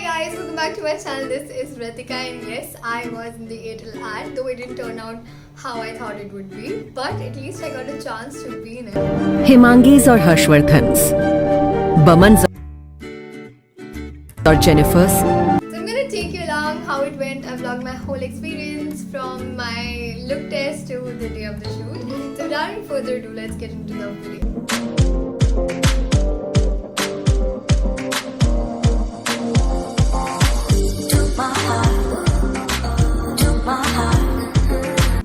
guys, welcome back to my channel. This is Ritika and yes, I was in the Airtel ad, though it didn't turn out how I thought it would be, but at least I got a chance to be in it. हिमांगीज और हर्षवर्धन्स, बमन्स और Jennifer's. So I'm gonna take you along how it went. I vlogged my whole experience from my look test to the day of the shoot. So without any further ado, let's get into the video.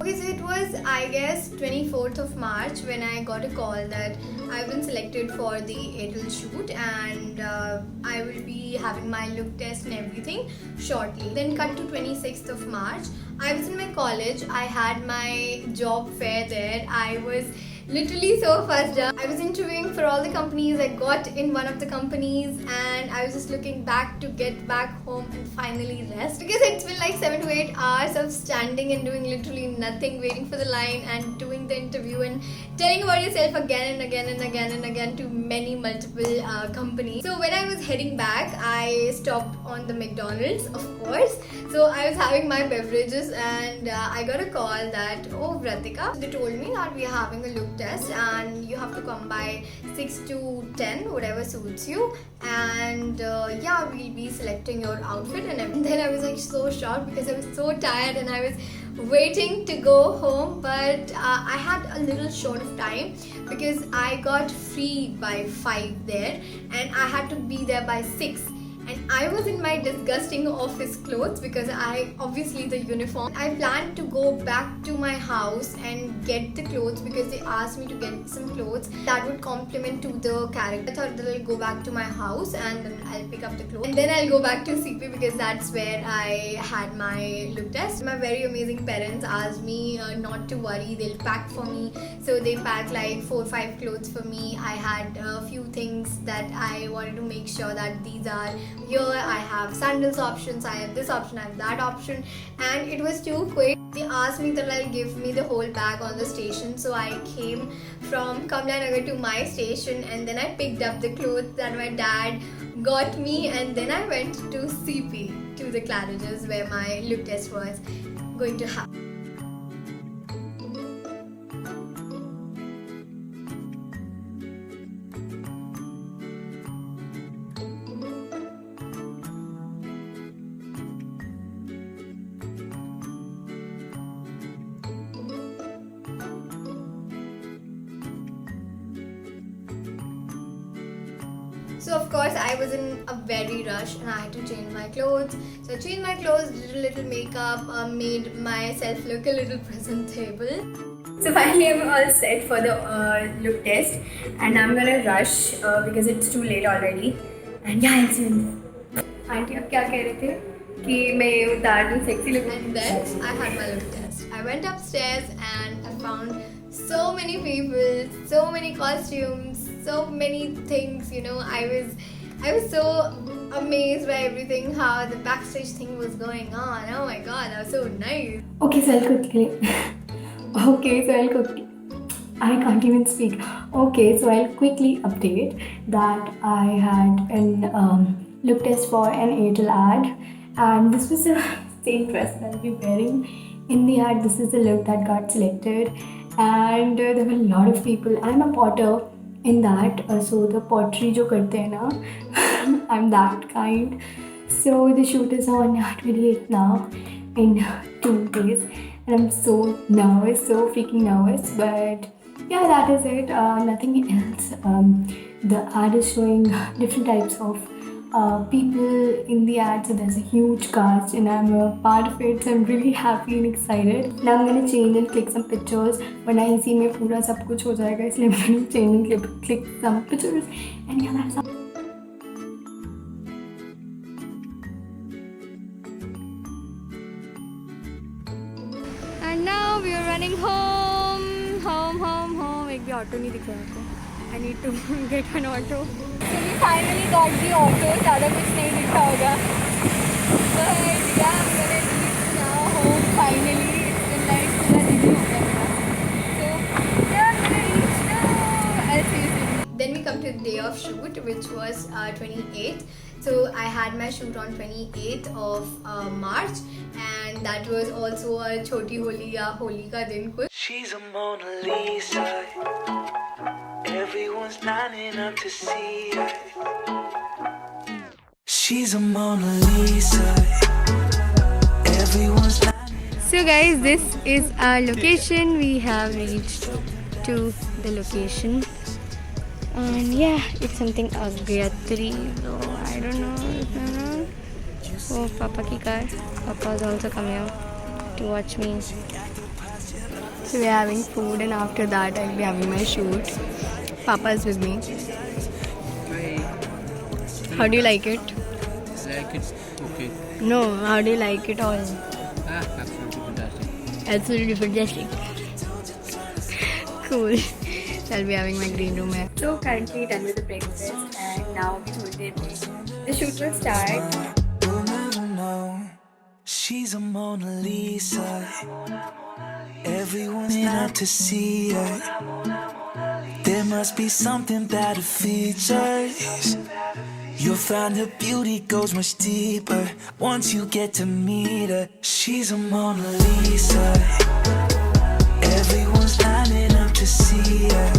Okay, so it was, I guess, 24th of March when I got a call that I've been selected for the Airtel shoot and I will be having my look test and everything shortly. Then cut to 26th of March. I was in my college. I had my job fair there. I was literally so fussed up. I was interviewing for all the companies. I got in one of the companies and I was just looking back to get back home and finally rest, because it's been like 7 to 8 hours of standing and doing literally nothing, waiting for the line and doing the interview and telling about yourself again and again and again and again to multiple companies. So when I was heading back, I stopped on the McDonald's, of course. So I was having my beverages and I got a call that, oh Vratika, they told me that we are having a look test and you have to come by 6 to 10, whatever suits you, and yeah, we'll be selecting your outfit and everything. Then I was like so shocked because I was so tired and I was waiting to go home, but I had a little short of time because I got free by 5 there and I had to be there by 6. And I was in my disgusting office clothes because obviously the uniform. I planned to go back to my house and get the clothes because they asked me to get some clothes that would complement to the character. I thought that I'll go back to my house and then I'll pick up the clothes. And then I'll go back to CP because that's where I had my look test. My very amazing parents asked me not to worry, they'll pack for me. So they packed like 4 or 5 clothes for me. I had a few things that I wanted to make sure that these are here. I have sandals options, I have this option, I have that option, and it was too quick. They asked me that I'll give me the whole bag on the station, so I came from Kamla Nagar to my station and then I picked up the clothes that my dad got me, and then I went to CP, to the Claridges, where my look test was going to happen. So of course I was in a very rush and I had to change my clothes. So I changed my clothes, did a little makeup, made myself look a little presentable. So finally I'm all set for the look test and I'm gonna rush because it's too late already. And yeah, it's in. Auntie, आप क्या कह रहे थे कि मैं उतार दूँ sexy look? And then I had my look test. I went upstairs and I found so many people, so many costumes, so many things, you know. I was so amazed by everything, how the backstage thing was going on. Oh my god, that was so nice. Okay, so I'll quickly. I can't even speak. Okay, so I'll quickly update that I had an look test for an Airtel ad, and this was the same dress that I'll be wearing in the ad. This is the look that got selected, and there were a lot of people. I'm a potter in that, so the pottery jo karte hai na, I'm that kind. So the shoot is on 28th now in 2 days and I'm so nervous, so freaking nervous, but yeah, that is it, nothing else. The ad is showing different types of people in the ad, so there's a huge cast and I'm a part of it, so I'm really happy and excited. Now I'm gonna change and click some pictures, वरना इसी में पूरा सब कुछ हो जाएगा, इसलिए I'm gonna change and click some pictures, and yeah, that's all. And now we are running home. एक भी ऑटो नहीं दिख रहा आपको. I need to get an auto. So we finally got the auto. ज़्यादा कुछ नहीं दिखा होगा. But yeah, I'm gonna reach now home finally. It's been like पूरा दिन ही हो गया मेरा. So yeah, I'm gonna reach now. I'll see you soon. Then we come to the day of shoot, which was 28th. So I had my shoot on 28th of March, and that was also a Choti Holi या होली का दिन कुछ. She's a Mona Lisa. Everyone's lining up to see her. She's a Mona Lisa. Everyone's lining. So guys, this is our location. We have reached to the location, and yeah, it's something Agayatri. So I don't know. Oh, Papa ki car. Papa is also coming out to watch me. So we're having food, and after that I'll be having my shoot. Papa is with me. How do you like it? Like it's okay. No, how do you like it all? Absolutely fantastic. Absolutely fantastic. Cool. So I'll be having my green room here. So currently done with the breakfast, and now we the shoot will start. We'll never know. She's a Mona Lisa. Everyone's lining up to see her. There must be something about her features. You'll find her beauty goes much deeper once you get to meet her. She's a Mona Lisa. Everyone's lining up to see her.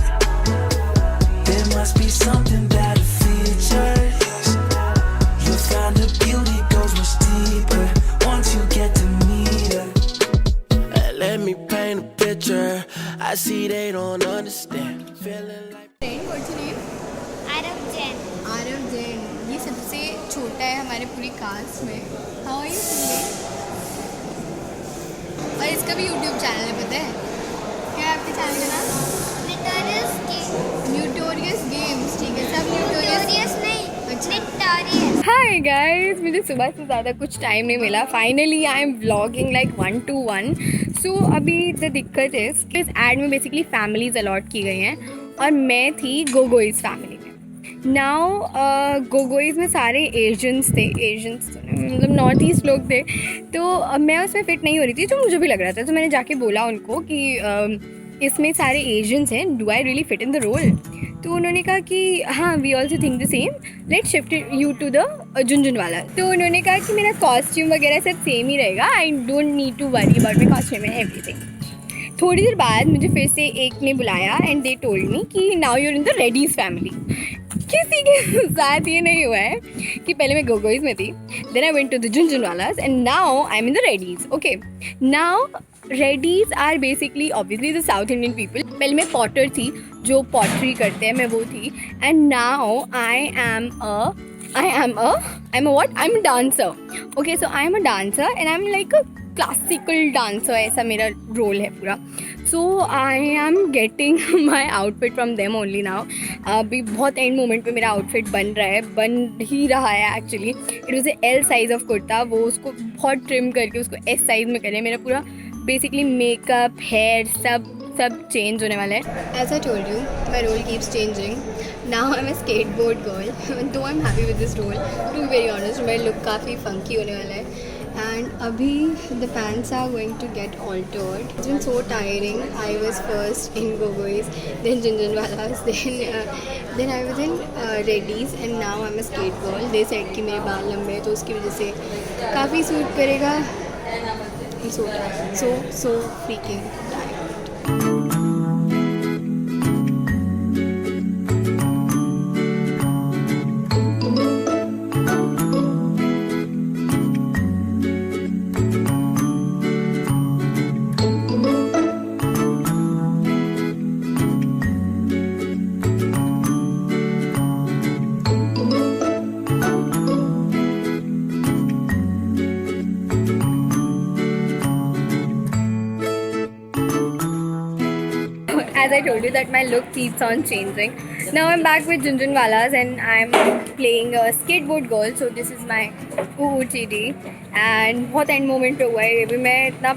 There must be something about her features. You'll find her beauty goes much deeper once you get to meet her. Let me paint a picture. I see they don't understand. Feeling like What's your name? Arab Jain. Aarav Jain. ये सबसे छोटा है हमारे पूरी cast में. How are you feeling? और इसका भी यूट्यूब चैनल है, पता है क्या है आपके चैनल का नाम? Notorious King. न्यूटोरियस गेम्स. ठीक है, सब न्यूटोरियस. Notorious नहीं. अच्छा. Notorious. हाय गाइस, मुझे सुबह से ज़्यादा कुछ टाइम नहीं मिला. Finally I am vlogging like 1 to 1. सो अभी द दिक्कत है कि इस एड में बेसिकली फैमिलीज अलॉट की गई हैं, और मैं थी गोगोइज फैमिली में. नाउ गोगोइज में सारे एशियंस थे, मतलब नॉर्थ ईस्ट लोग थे. तो मैं उसमें फिट नहीं हो रही थी, जो मुझे भी लग रहा था. तो मैंने जाके बोला उनको कि इसमें सारे एशियंस हैं, do I really fit in the role? तो उन्होंने कहा कि हाँ, we also think the same, let shift you to the Jhunjhunwala. तो उन्होंने कहा कि मेरा कॉस्ट्यूम वगैरह सब सेम ही रहेगा, I don't need to worry about my costume and everything. थोड़ी देर बाद मुझे फिर से एक ने बुलाया एंड दे टोल्ड मी कि now you're in the Reddy's family. किसी के साथ ये नहीं हुआ है कि पहले मैं गोगोइज में थी, then I went to the Jhunjhunwalas, and now I am in the Reddys. Okay, now Reddys are basically obviously the South Indian people. पहले मैं पॉटर थी, जो पॉटरी करते हैं, मैं वो थी. And now I M a dancer. Okay, so I am a dancer and I'm like a classical dancer. ऐसा मेरा रोल है पूरा. So I am getting my outfit from them only now. अभी बहुत एंड मोमेंट पे मेरा outfit बन ही रहा है actually. It was a L size of kurta. वो उसको बहुत ट्रिम करके उसको S साइज़ में करे. मेरा पूरा बेसिकली मेकअप, हेयर सब चेंज होने वाला है. As I told you, my role keeps changing. Now I'm a skateboard girl. Though I'm happy with this role, to be very honest, मेरा look काफ़ी funky होने वाला है. And अभी the pants are going to get altered. It's been so tiring. I was first in Gogois, then Junjunwalas, then I was in Reddy's, and now I'm a skate girl. They said कि मेरे बाल लंबे हैं, तो उसकी वजह से काफ़ी सूट करेगा. So tired. So freaking tired. As I told you that my look keeps on changing. Now I'm back with Junjunwalas and I'm playing a skateboard girl. So this is my OOTD and बहुत end moment पे हुआ है. अभी मैं इतना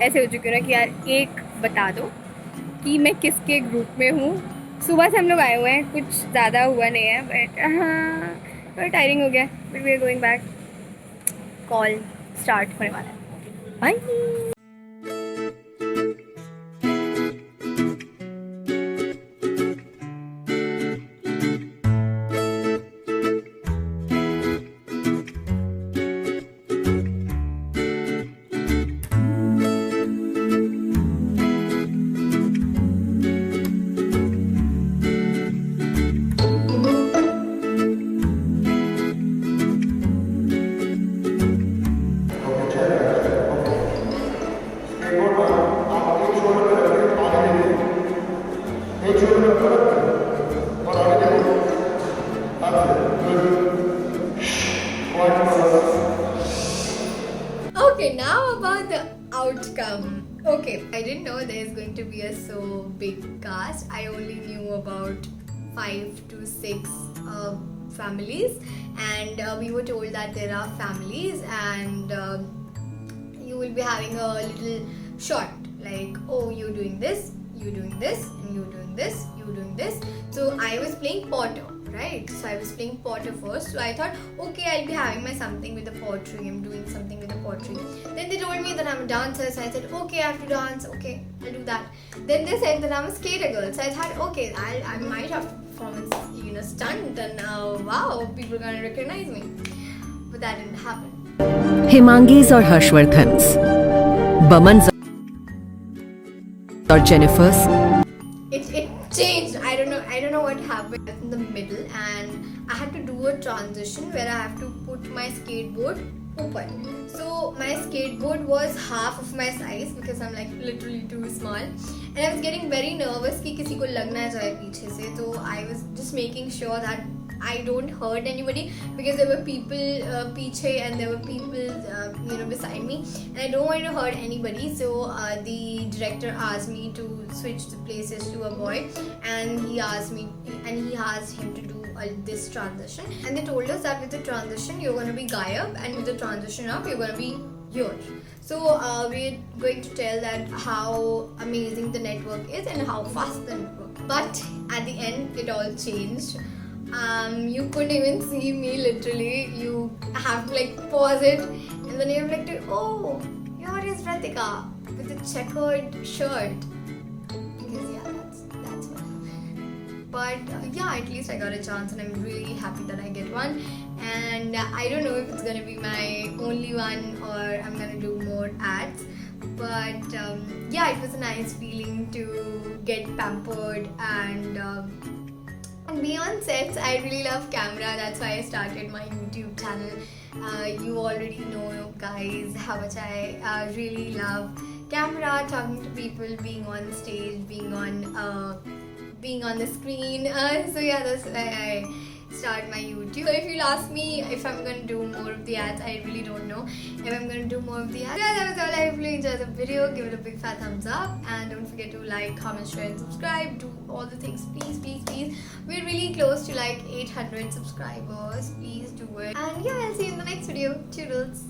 ऐसे हो चुकी हूँ ना कि यार एक बता दो कि मैं किसके ग्रुप में हूँ. सुबह से हम लोग आए हुए हैं, कुछ ज़्यादा हुआ नहीं है, बट हाँ थोड़ा टायरिंग हो गया. But we are going back. Call start होने वाला है. Bye. Okay, now about the outcome. Okay, I didn't know there's going to be a so big cast. I only knew about 5 to 6 families, and we were told that there are families, and you will be having a little shot like, oh, you're doing this, you're doing this, and you're doing this, you're doing this. So I was playing Potter, right? So I was playing Potter first. So I thought, okay, I'll be having my something with the pottery. I'm doing something with the pottery. Then they told me that I'm a dancer. So I said, okay, I have to dance. Okay, I'll do that. Then they said that I'm a skater girl. So I thought, okay, I might have to perform a stunt, and wow, people are gonna recognize me. But that didn't happen. हिमांगीज और हर्षवर्धन्स, बमन्स और Jennifer's, It changed. I don't know what happened in the middle, and I had to do a transition where I have to put my skateboard open. So my skateboard was half of my size because I'm like literally too small, and I was getting very nervous कि किसी को लग ना जाए पीछे से. So I was just making sure that I don't hurt anybody, because there were people पीछे and there were people beside me, and I don't want to hurt anybody. So the director asked me to switch the places to a boy, and he asked him to do this transition, and they told us that with the transition you're going to be Gayab, and with the transition up you're going to be here. So we're going to tell that how amazing the network is and how fast the network. But at the end it all changed. You couldn't even see me literally. You have to like pause it, and then you're like, oh, here is Ratika with a checkered shirt. Because yeah, that's what. But yeah, at least I got a chance, and I'm really happy that I get one. And I don't know if it's gonna be my only one or I'm gonna do more ads. But yeah, it was a nice feeling to get pampered and be on sets. I really love camera. That's why I started my YouTube channel. You already know, guys, how much I really love camera, talking to people, being on stage, being on the screen. So yeah, that's why I start my YouTube. So if you'll ask me if I'm going to do more of the ads, I really don't know if I'm going to do more of the ads. Yeah, that was all. I hope you enjoyed the video. Give it a big fat thumbs up, and don't forget to like, comment, share and subscribe. Do all the things, please, please, please. We're really close to like 800 subscribers. Please do it. And yeah, I'll see you in the next video. Toodles.